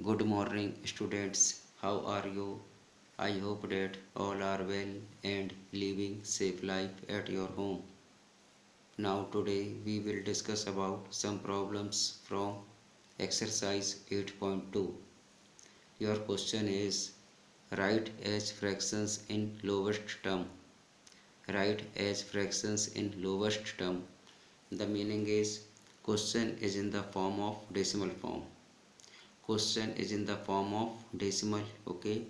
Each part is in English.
Good morning, students. How are you? I hope that all are well and living safe life at your home. Now today we will discuss about some problems from exercise 8.2. Your question is write as fractions in lowest term. Write as fractions in lowest term. The meaning is question is in the form of decimal form. Question is in the form of decimal, okay?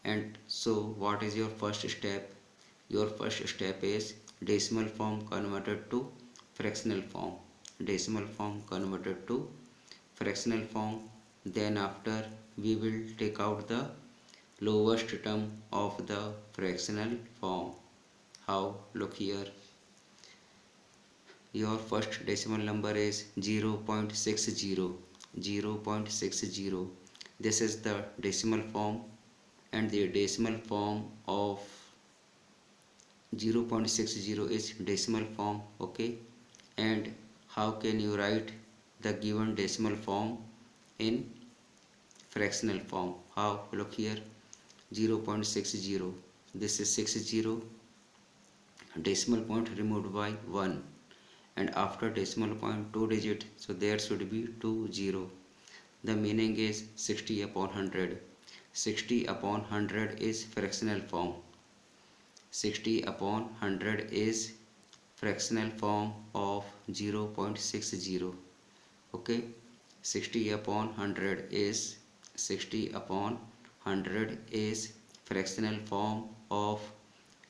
And so what is your first step? Your first step is decimal form converted to fractional form. Decimal form converted to fractional form. Then after we will take out the lowest term of the fractional form. How? Look here. Your first decimal number is 0.60. 0.60. This is the decimal form, and the decimal form of 0.60 is decimal form, okay? And how can you write the given decimal form in fractional form? How? Look here. 0.60, this is 60, decimal point removed by 1, and after decimal point 2 digit, so there should be 20. The meaning is 60 upon 100. 60 upon 100 is fractional form. 60 upon 100 is fractional form of 0.60. Okay, 60 upon 100 is 60 upon 100 is fractional form of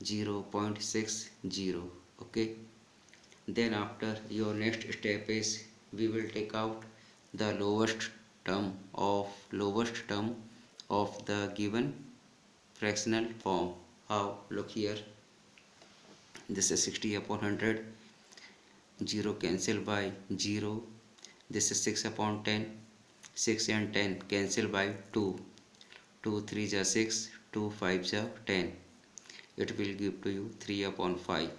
0.60. Okay, then after your next step is we will take out the lowest term of the given fractional form. How? Look here. This is 60 upon 100. 0 cancel by 0. This is 6 upon 10. 6 and 10 cancel by 2. 2 3 are 6. 2 5 are 10. It will give to you 3 upon 5.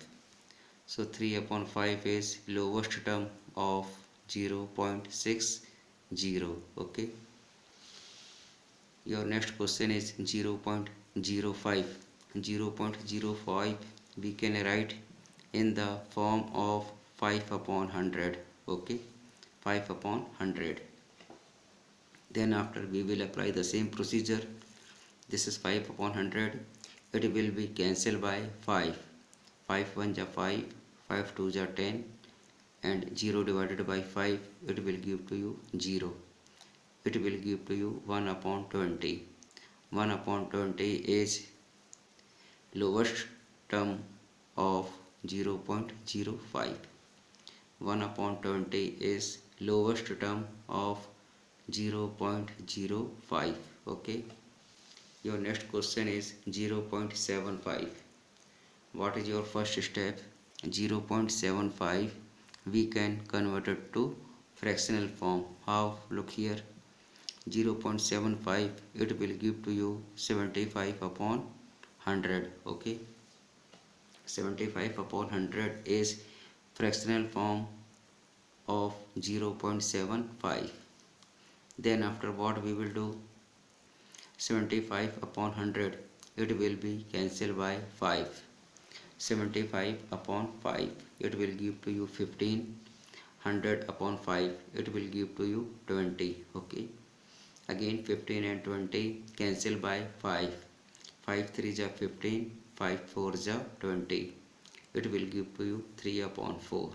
So 3 upon 5 is lowest term of 0.60. Okay. Your next question is 0.05. 0.05 we can write in the form of 5 upon 100. Okay, 5 upon 100. Then after we will apply the same procedure. This is 5 upon 100. It will be cancelled by 5. 5 1 are 5. 5 2 are 10. And 0 divided by 5, it will give to you 0. It will give to you 1 upon 20. 1 upon 20 is lowest term of 0.05. 1 upon 20 is lowest term of 0.05. Okay. Your next question is 0.75. What is your first step? 0.75 we can convert it to fractional form. How? Look here. 0.75 it will give to you 75 upon 100. Okay, 75 upon 100 is fractional form of 0.75. Then after what we will do? 75 upon 100 it will be cancelled by 5. 75 upon 5 it will give to you 15. 100 upon 5 it will give to you 20. Okay, again 15 and 20 cancel by 5. 5 3 are 15. 5 4 are 20. It will give to you 3 upon 4.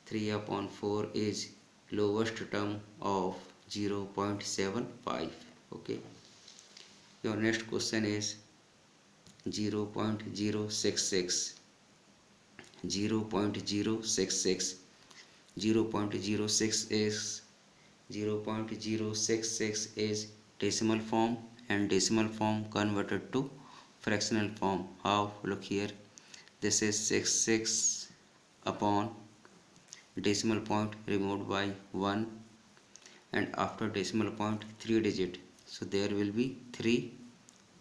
3 upon 4 is lowest term of 0.75. Okay, your next question is 0.066. 0.066. 0.066 is decimal form, and decimal form converted to fractional form. How? Look here. This is 66 upon decimal point removed by 1, and after decimal point 3 digit, so there will be 3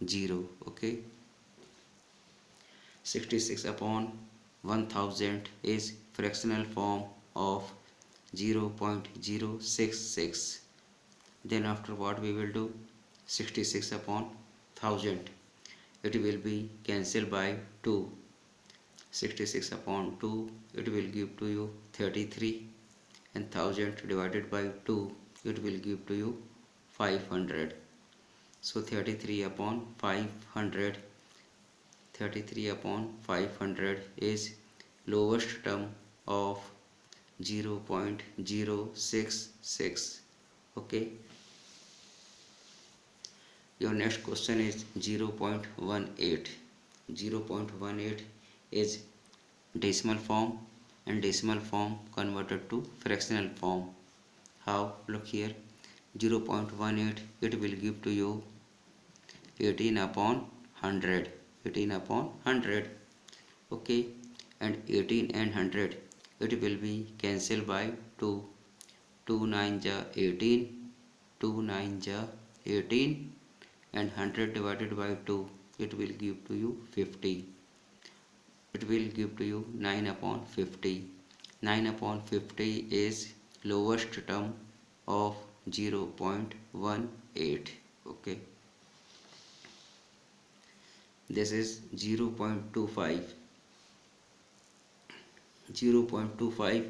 0. Okay, 66 upon 1000 is fractional form of 0.066. Then after what we will do, 66 upon 1000, it will be cancelled by 2. 66 upon 2, it will give to you 33, and 1000 divided by 2, it will give to you 500. So 33 upon 500, 33 upon 500 is lowest term of 0.066. Okay, your next question is 0.18. 0.18 is decimal form, and decimal form converted to fractional form. How? Look here, 0.18, it will give to you 18 upon 100. 18 upon 100. Okay, and 18 and 100, it will be cancelled by 2. 2 9 ja 18, 2 9 ja 18, and 100 divided by 2, it will give to you 50. It will give to you 9 upon 50. 9 upon 50 is lowest term of 0.18. Okay, this is 0.25. 0.25,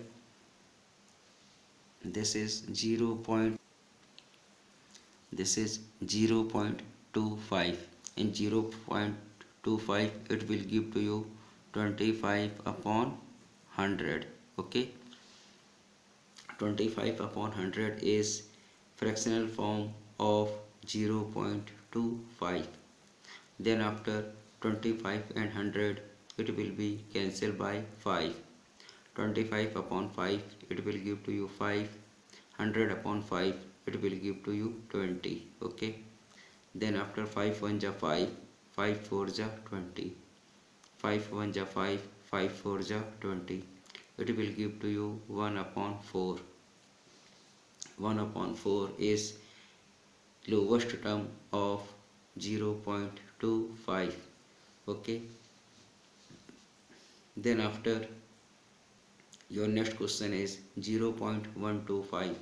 this is 0.25. In 0.25, it will give to you 25 upon 100. Okay, 25 upon 100 is fractional form of 0.25. Then after 25 and 100, it will be cancelled by 5. 25 upon 5, it will give to you 5. 100 upon 5, it will give to you 20. Okay, then after 5 1 ja 5, 5 4 ja 20, 5 1 ja 5, 5 4 ja 20, it will give to you 1 upon 4. 1 upon 4 is lowest term of 0.25. Okay, then after your next question is 0.125.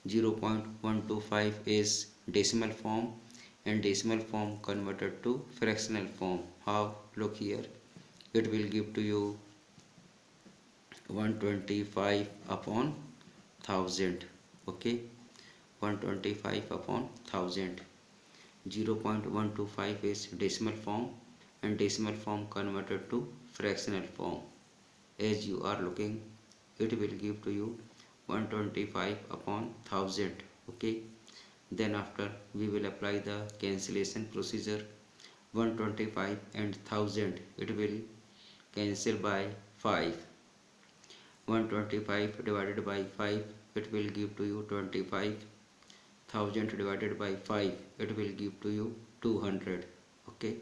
0.125 is decimal form, and decimal form converted to fractional form. How? Look here, it will give to you 125 upon 1000. Okay, 125 upon 1000. 0.125 is decimal form, and decimal form converted to fractional form. As you are looking, it will give to you 125 upon 1000. Okay, then after we will apply the cancellation procedure. 125 and 1000, it will cancel by 5. 125 divided by 5, it will give to you 25. 1000 divided by 5, it will give to you 200. Okay,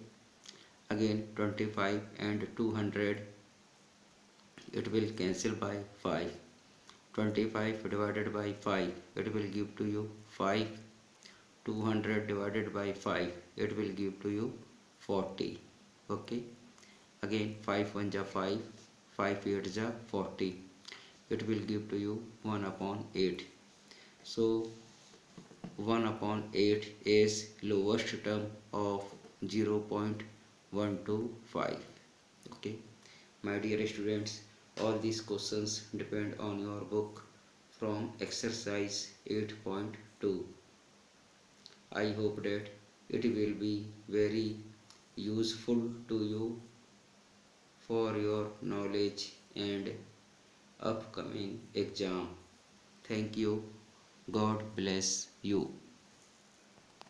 again 25 and 200, it will cancel by 5. 25 divided by 5, it will give to you 5. 200 divided by 5, it will give to you 40. Okay, again 5 1 ja 5, 5 8 ja 40, it will give to you 1 upon 8. So 1 upon 8 is lowest term of 0.125. Okay, my dear students, all these questions depend on your book from exercise 8.2. I hope that it will be very useful to you for your knowledge and upcoming exam. Thank you. God bless you.